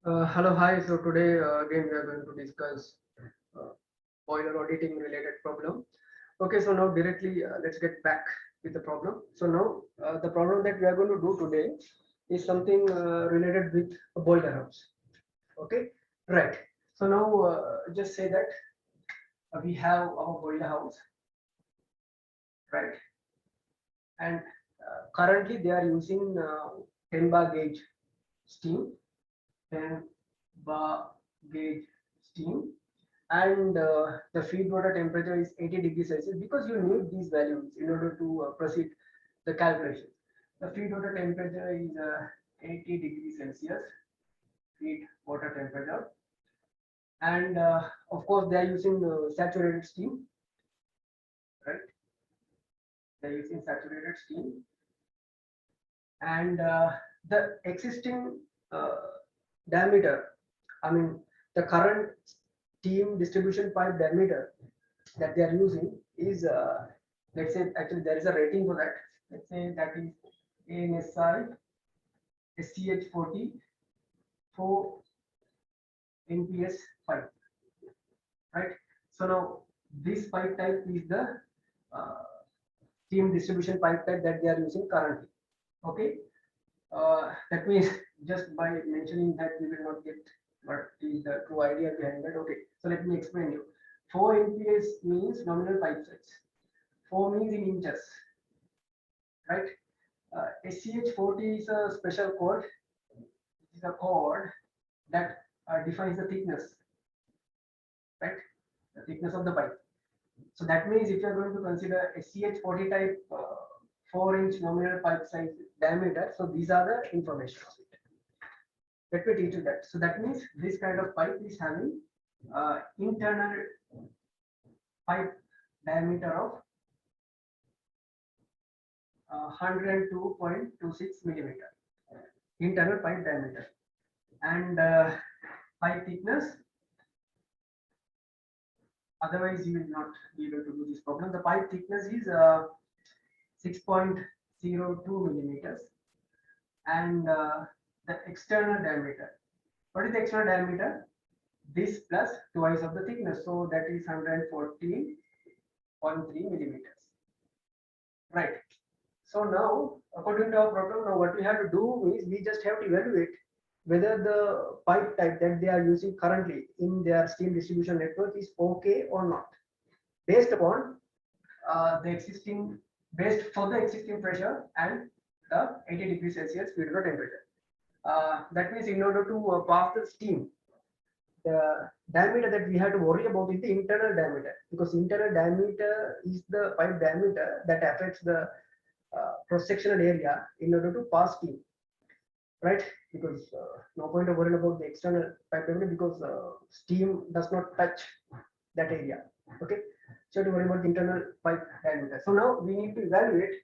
Hello, hi. So today again we are going to discuss uh, boiler auditing related problem. Okay, so now directly let's get back with the problem. So now the problem that we are going to do today is something related with a boiler house. Okay, right. So now just say that we have our boiler house, right? And currently they are using 10 bar gauge steam, 10 bar gauge steam, and the feed water temperature is 80 degrees Celsius because you need these values in order to proceed the calculation. The feed water temperature is 80 degrees Celsius, feed water temperature, and of course they are using saturated steam, right? They are using saturated steam, and the existing uh, diameter, I mean the current steam distribution pipe diameter that they are using is let's say actually there is a rating for that. Let's say that is ANSI STH40 4 NPS pipe, right? So now this pipe type is the uh, steam distribution pipe type that they are using currently. Okay, that means just by mentioning that we will not get what is the true idea behind that. Okay, so let me explain you. 4 NPS means nominal pipe size. 4 means in inches, right? SCH40 is a special code. It is a code that defines the thickness, right? The thickness of the pipe. So that means if you are going to consider SCH40 type 4-inch nominal pipe size diameter, so these are the information of it. Let me teach you that. So that means this kind of pipe is having internal pipe diameter of 102.26 millimeter. Internal pipe diameter, and pipe thickness, otherwise you will not be able to do this problem. The pipe thickness is 6.02 millimeters, and the external diameter. What is the external diameter? This plus twice of the thickness, so that is 114.3 millimeters, right? So now, according to our problem, now what we have to do is we just have to evaluate whether the pipe type that they are using currently in their steam distribution network is okay or not, based upon the existing, based for the existing pressure and the 80 degrees Celsius feed water temperature. That means in order to pass the steam, the diameter that we have to worry about is the internal diameter, because internal diameter is the pipe diameter that affects the cross-sectional area in order to pass steam, right? Because no point of worrying about the external pipe diameter because steam does not touch that area. Okay, so to worry about the internal pipe diameter. So now we need to evaluate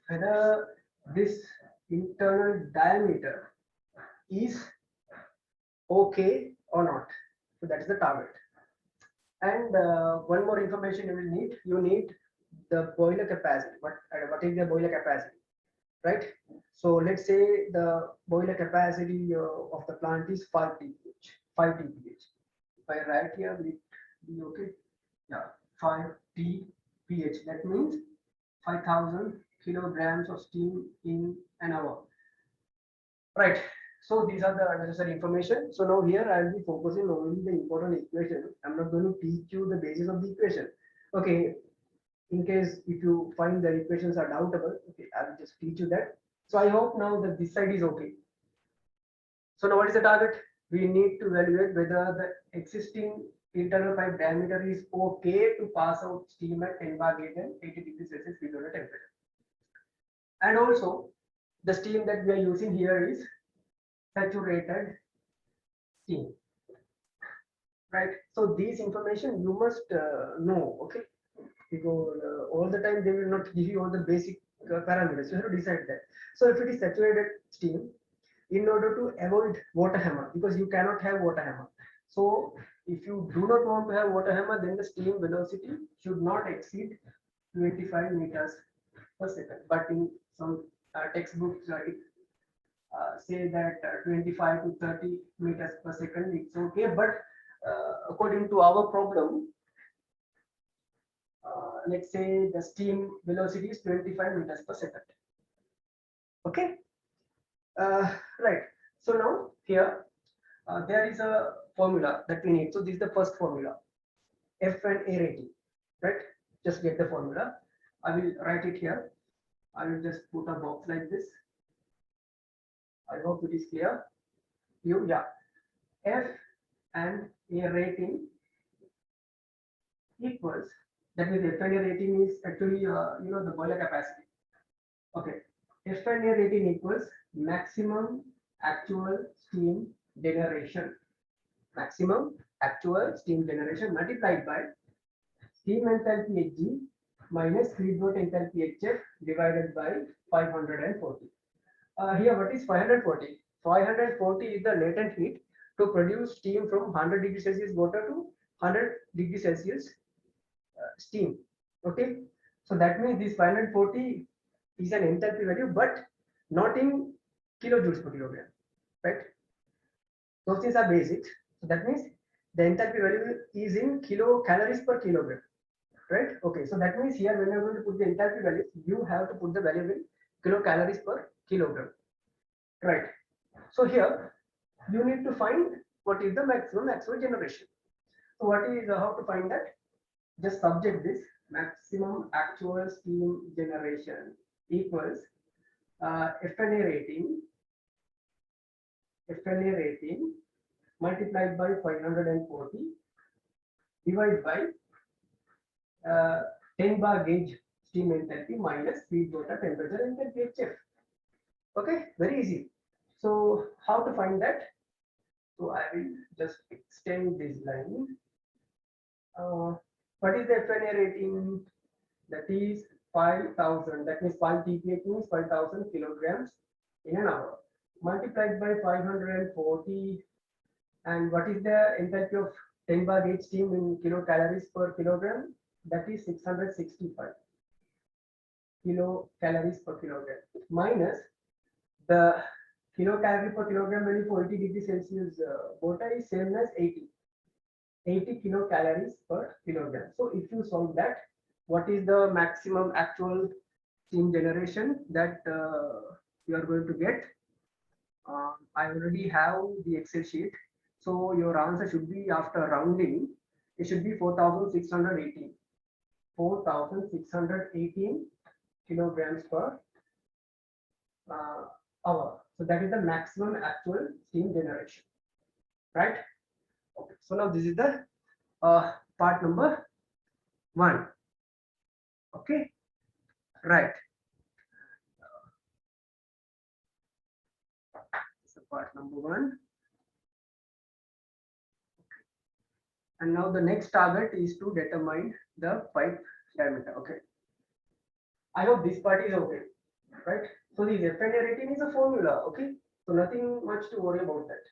whether this internal diameter is okay or not. So that is the target. And one more information you will need. You need the boiler capacity. What is the boiler capacity, right? So let's say the boiler capacity of the plant is 5 TPH. 5 TPH. If I write here, will it be okay? Yeah, 5 TPH. That means 5,000 kilograms of steam in an hour. Right. So these are the necessary information. So now here I will be focusing only the important equation. I'm not going to teach you the basis of the equation. Okay. In case if you find the equations are doubtable, okay, I will just teach you that. So I hope now that this side is okay. So now what is the target? We need to evaluate whether the existing internal pipe diameter is okay to pass out steam at 10 bar gauge and 80 degrees Celsius feed water temperature. And also the steam that we are using here is saturated steam, right? So these information you must know, okay? Because all the time they will not give you all the basic parameters. You have to decide that. So if it is saturated steam, in order to avoid water hammer, because you cannot have water hammer. So if you do not want to have water hammer, then the steam velocity should not exceed 25 meters per second. But in some textbooks, say that 25 to 30 meters per second, it's okay. But according to our problem, let's say the steam velocity is 25 meters per second. Okay, right. So now here there is a formula that we need. So this is the first formula, F and A rating, right? Just get the formula. I will write it here. I will just put a box like this. I hope it is clear. Yeah, F and A rating equals, that means F and A rating is actually the boiler capacity. Okay, F and A rating equals maximum actual steam generation. Maximum actual steam generation multiplied by steam enthalpy Hg minus feedback enthalpy Hf divided by 540. Here, what is 540? 540 is the latent heat to produce steam from 100 degrees Celsius water to 100 degrees Celsius steam. Okay, so that means this 540 is an enthalpy value, but not in kilojoules per kilogram, right? Those things are basic. So that means the enthalpy value is in kilocalories per kilogram, right? Okay, so that means here when you're going to put the enthalpy value, you have to put the value in kilocalories per kilogram, right? So here you need to find what is the maximum actual generation. So what is how to find that? Just subject this maximum actual steam generation equals FNA rating multiplied by 540 divided by 10 bar gauge steam enthalpy minus feed water temperature enthalpy HF. Okay, very easy. So how to find that? So I will just extend this line. What is the FNA rating? That is 5,000. That means 5 TPH means 5,000 kilograms in an hour. Multiplied by 540. And what is the enthalpy of 10 bar gauge steam in kilocalories per kilogram? That is 665 kilocalories per kilogram. Minus the kilocalorie per kilogram value for 80 degrees Celsius water is same as 80 kilocalories per kilogram. So if you solve that, what is the maximum actual steam generation that you are going to get? I already have the Excel sheet. So your answer should be, after rounding, it should be 4,618. 4,618 kilograms per hour. So that is the maximum actual steam generation, right? Okay. So now this is the part number 1. Okay, right. So part number 1. And now the next target is to determine the pipe diameter. Okay. I hope this part is okay, right? So the FNA rating is a formula. Okay. So nothing much to worry about that.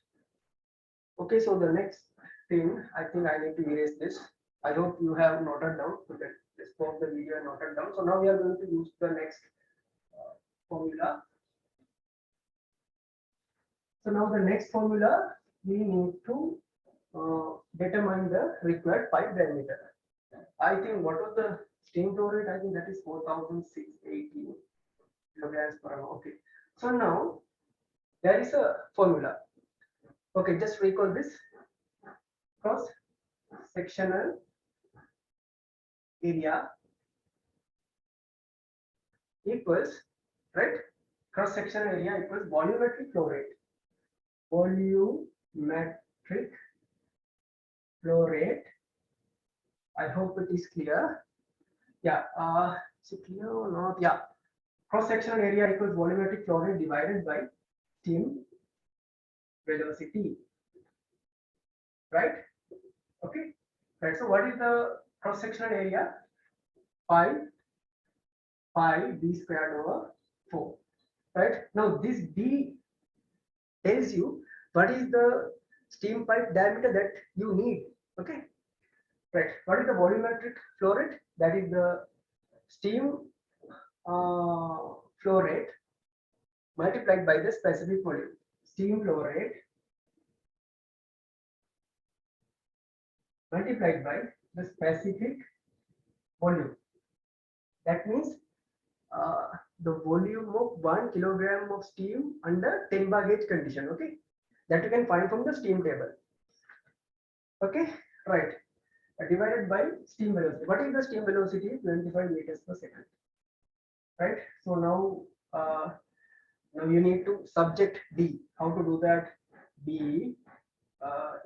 Okay. So the next thing, I think I need to erase this. I hope you have noted down. So that let's pause the video and noted down. So now we are going to use the next formula. So now the next formula, we need to determine the required pipe diameter. I think what was the steam flow rate? I think that is 4,680 kilograms per hour. Okay. So now there is a formula. Okay, just recall this. Cross sectional area equals, right? Cross sectional area equals volumetric flow rate. Volumetric flow rate. I hope it is clear. Yeah. Is it clear or not? Yeah. Cross sectional area equals volumetric flow rate divided by steam velocity. Right? Okay. Right. So what is the cross sectional area? Pi b squared over 4. Right? Now this b tells you what is the steam pipe diameter that you need. Okay. Right. What is the volumetric flow rate? That is the steam flow rate multiplied by the specific volume. Steam flow rate multiplied by the specific volume. That means the volume of 1 kilogram of steam under 10 bar gauge condition. Okay, that you can find from the steam table. Okay, right. Divided by steam velocity. What is the steam velocity? 25 meters per second. Right. So now you need to subject D. How to do that? D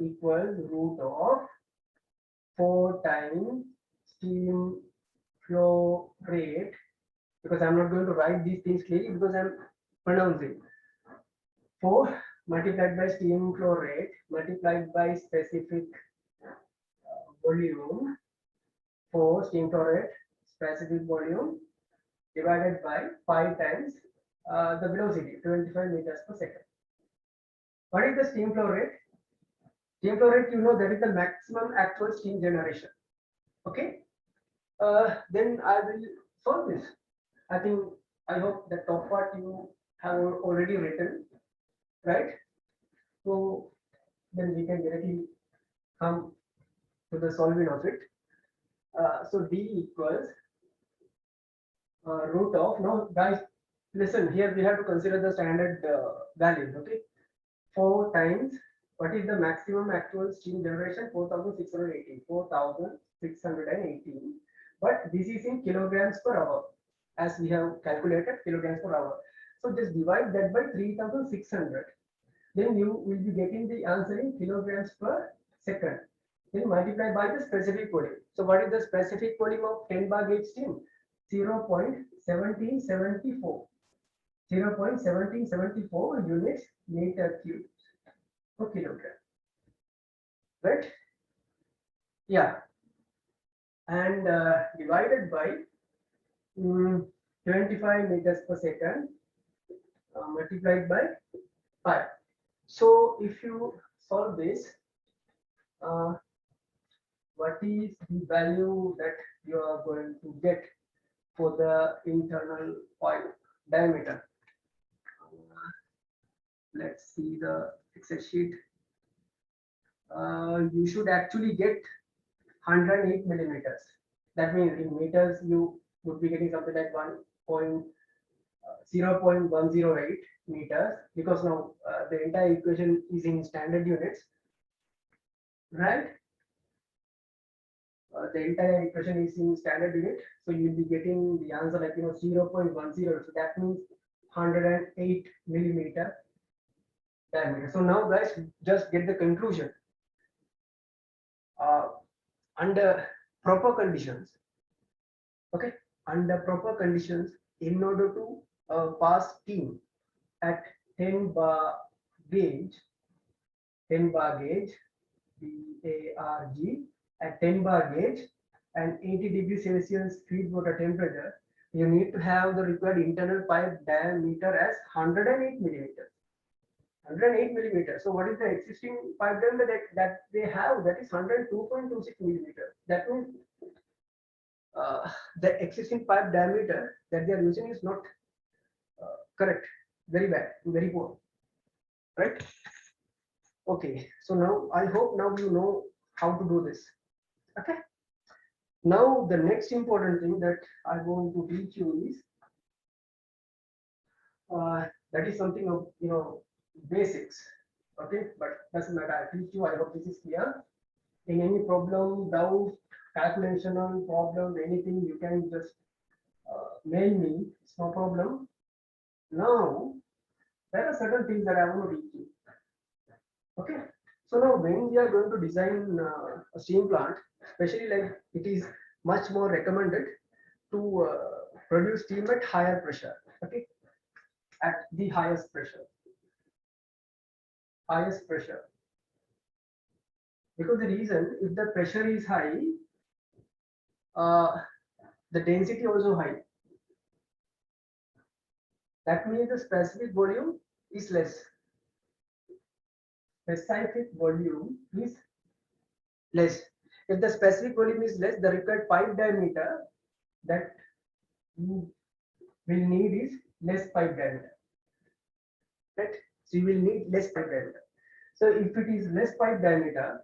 equals root of 4 times steam flow rate, because I'm not going to write these things clearly because I'm pronouncing. 4 multiplied by steam flow rate multiplied by specific volume. 4 steam flow rate specific volume divided by 5 times the velocity, 25 meters per second. What is the steam flow rate? Steam flow rate, you know, that is the maximum actual steam generation. Okay. Then I will solve this. I think, I hope the top part you have already written, right? So then we can directly come to the solving of it. So D equals root of, now guys, listen, here we have to consider the standard values. Okay, 4 times, what is the maximum actual steam generation? 4618, but this is in kilograms per hour, as we have calculated kilograms per hour. So just divide that by 3600, then you will be getting the answer in kilograms per second. Then multiply by the specific volume. So what is the specific volume of 10 bar gauge steam? 0.1774. 0.1774 units meter cube per kilogram. Right? Yeah. And divided by 25 meters per second multiplied by 5. So if you solve this, what is the value that you are going to get for the internal pipe diameter? Let's see the Excel sheet. You should actually get 108 millimeters. That means in meters you would be getting something like 0.108 meters, because now the entire equation is in standard units, right? The entire equation is in standard unit, so you'll be getting the answer like 0.10. So that means 108 millimeter diameter. So now guys, just get the conclusion. Under proper conditions, okay, under proper conditions, in order to pass steam at 10 bar gauge, BARG, at 10 bar gauge and 80 degrees Celsius feed water temperature, you need to have the required internal pipe diameter as 108 millimeters. 108 millimeters. So what is the existing pipe diameter that they have? That is 102.26 millimeters. That means the existing pipe diameter that they are using is not correct. Very bad, very poor. Right? Okay. So now I hope now you know how to do this. Okay. Now the next important thing that I want to teach you is that is something of basics. Okay, but doesn't matter. I teach you. I hope this is clear. In any problem, doubt, calculational problem, anything, you can just mail me. It's no problem. Now there are certain things that I want to teach you. Okay. So now when we are going to design a steam plant, especially like it is much more recommended to produce steam at higher pressure. Okay, at the highest pressure. Highest pressure. Because the reason, if the pressure is high, the density also high. That means the specific volume is less. Specific volume is less. If the specific volume is less, the required pipe diameter that you will need is less pipe diameter. right? So you will need less pipe diameter. So if it is less pipe diameter,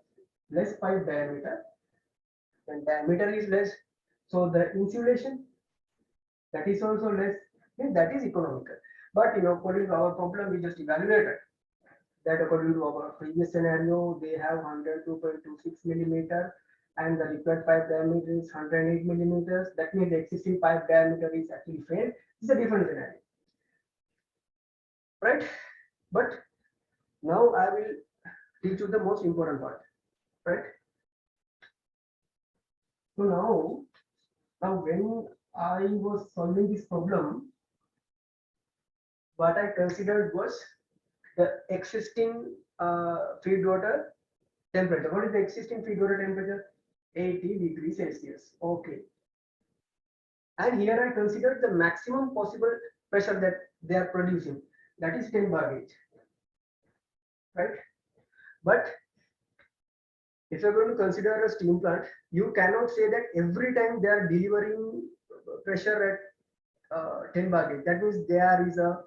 then diameter is less. So the insulation, that is also less. Then that is economical. But according to our problem, we just evaluated that according to our previous scenario, they have 102.26 millimeter and the required pipe diameter is 108 millimeters. That means the existing pipe diameter is actually failed. It's a different scenario, right? But now I will teach you the most important part, right? So now when I was solving this problem, what I considered was the existing feed water temperature. What is the existing feed water temperature? 80 degrees Celsius. Okay. And here I considered the maximum possible pressure that they are producing. That is 10 bar gauge. Right? But if you're going to consider a steam plant, you cannot say that every time they are delivering pressure at 10 bar gauge. That means there is a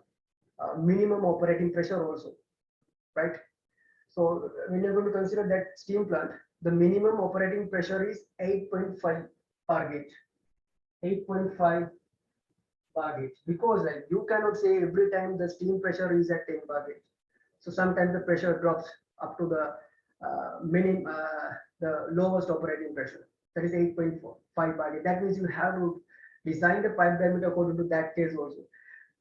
minimum operating pressure also. Right? So when you're going to consider that steam plant, the minimum operating pressure is 8.5 bar gauge. 8.5 bar gauge, because like you cannot say every time the steam pressure is at 10 bar gauge. So sometimes the pressure drops up to the the lowest operating pressure, that is 8.5 bar gauge. That means you have to design the pipe diameter according to that case also.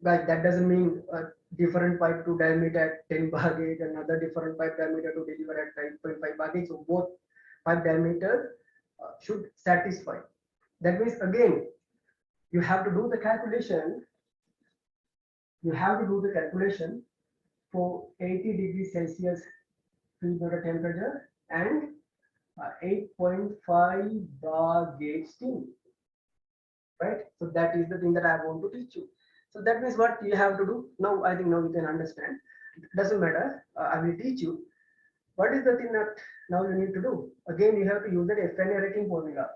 But that doesn't mean a different pipe to diameter at 10 bar gauge, another different pipe diameter to deliver at 8.5 bar gauge. So both pipe diameter should satisfy. That means again, you have to do the calculation. You have to do the calculation for 80 degrees Celsius feed water temperature and 8.5 bar gauge steam. Right? So that is the thing that I want to teach you. So that means what you have to do. Now I think now you can understand. It doesn't matter. I will teach you. What is the thing that now you need to do? Again, you have to use that FNA rating formula.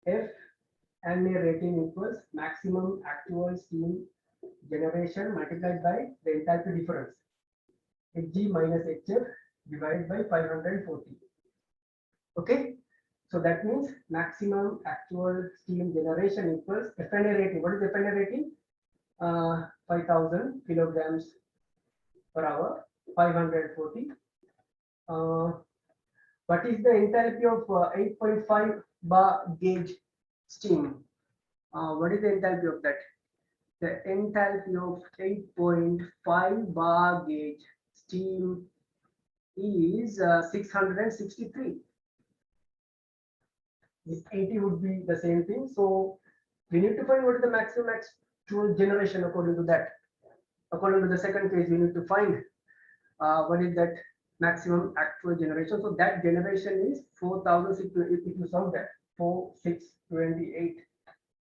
FNA rating equals maximum actual steam generation multiplied by the enthalpy difference. Hg minus Hf divided by 540. Okay. So that means maximum actual steam generation equals FNA rating. What is FNA rating? 5,000 kilograms per hour, 540. What is the enthalpy of 8.5 bar gauge steam? What is the enthalpy of that? The enthalpy of 8.5 bar gauge steam is 663. This 80 would be the same thing. So we need to find what is the maximum actual generation according to that. According to the second case, we need to find what is that maximum actual generation. So that generation is 4,000. If you sum that, 4,628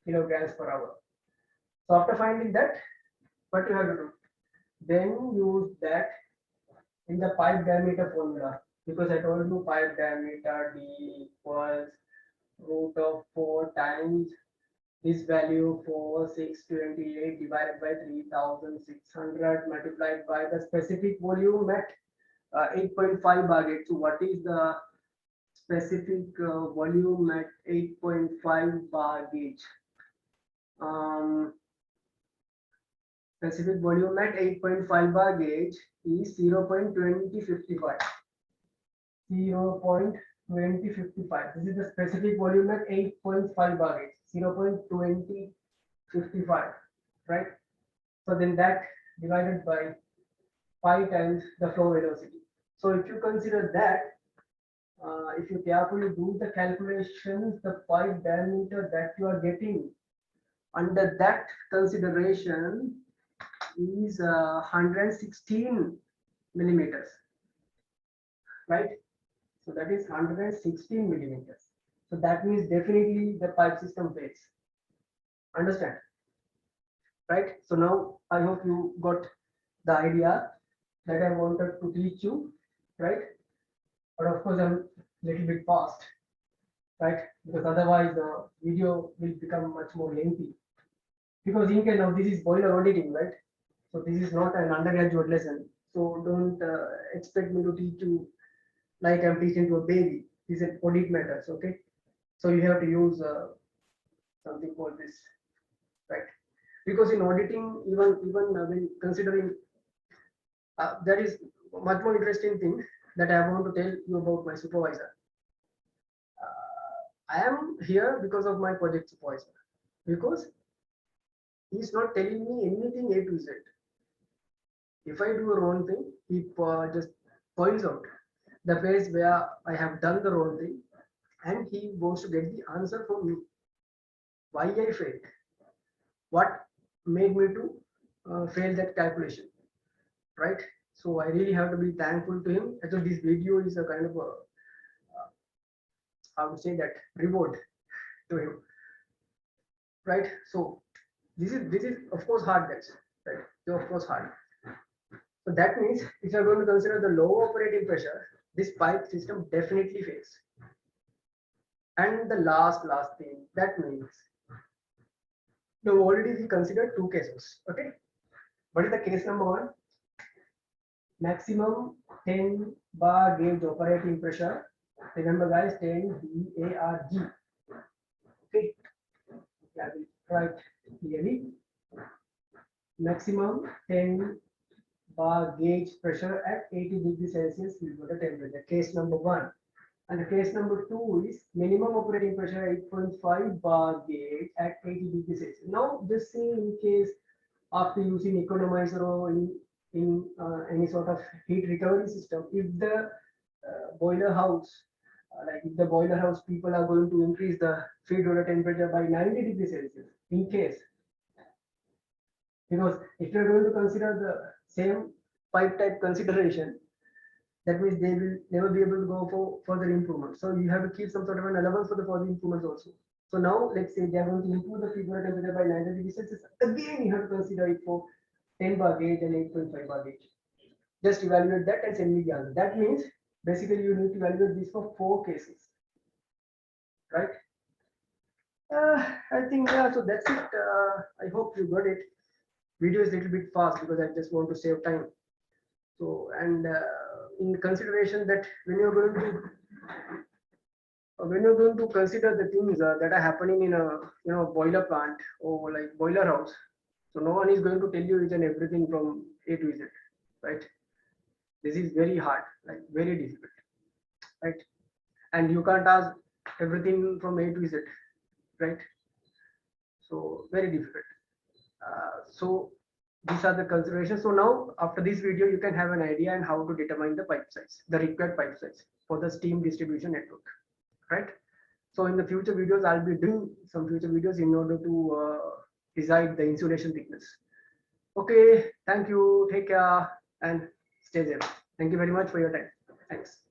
kilograms per hour. So after finding that, what you have to do? Then use that in the pipe diameter formula, because I told you pipe diameter D equals root of 4 times this value 4,628 divided by 3,600 multiplied by the specific volume at 8.5 bar gauge. So what is the specific volume at 8.5 bar gauge? Specific volume at 8.5 bar gauge is 0.2055. 0.2055. This is the specific volume at 8.5 bar gauge. 0.2055. Right? So then that divided by 5 times the flow velocity. So if you consider that, if you carefully do the calculations, the pipe diameter that you are getting under that consideration is 116 millimeters, right? So that is 116 millimeters. So that means definitely the pipe system fails. Understand? Right? So now I hope you got the idea that I wanted to teach you, right? But of course I'm a little bit fast, right? Because otherwise the video will become much more lengthy. Because in case now this is boiler auditing, right? So this is not an undergraduate lesson. So don't expect me to teach you like I'm teaching to a baby. These are audit matters, okay? So you have to use something called this, right? Because in auditing, even when considering, there is much more interesting thing that I want to tell you about my supervisor. I am here because of my project supervisor, because he's not telling me anything A to Z. If I do a wrong thing, he just points out the place where I have done the wrong thing, and he wants to get the answer from me. Why I failed? What made me to fail that calculation? Right? So I really have to be thankful to him. Actually, this video is a kind of a, I would say that reward to him. Right? So this is of course hard, guys. Right? So of course hard. So that means if you are going to consider the low operating pressure, this pipe system definitely fails. And the last thing, that means now already we considered two cases. Okay. What is the case number one? Maximum 10 bar gauge operating pressure. Remember guys, 10 BARG. Okay. Yeah, right clearly. Maximum 10 bar gauge pressure at 80 degrees Celsius will be the temperature. Case number one. And the case number two is minimum operating pressure 8.5 bar gauge at 80 degrees Celsius. Now, just say in case after using economizer or in any sort of heat recovery system, if the boiler house, like if the boiler house people are going to increase the feed water temperature by 90 degrees Celsius, in case, because if you're going to consider the same pipe type consideration, that means they will never be able to go for further improvement. So you have to keep some sort of an allowance for the further improvements also. So now let's say they are going to improve the feed water temperature by 90 degrees Celsius. Again, you have to consider it for 10 bar gauge and 8.5 bar gauge. Just evaluate that and send me the answer. That means basically you need to evaluate this for 4 cases, right? I think yeah. So that's it. I hope you got it. Video is a little bit fast because I just want to save time. So and in consideration that when you're going to consider the things that are happening in a boiler plant or like boiler house, so no one is going to tell you each and everything from A to Z, right? This is very hard, like very difficult, right? And you can't ask everything from A to Z, right? So very difficult. So these are the considerations. So now after this video, you can have an idea on how to determine the pipe size, the required pipe size for the steam distribution network, right? So in the future videos, I'll be doing some future videos in order to decide the insulation thickness. Okay, thank you, take care and stay safe. Thank you very much for your time. Thanks.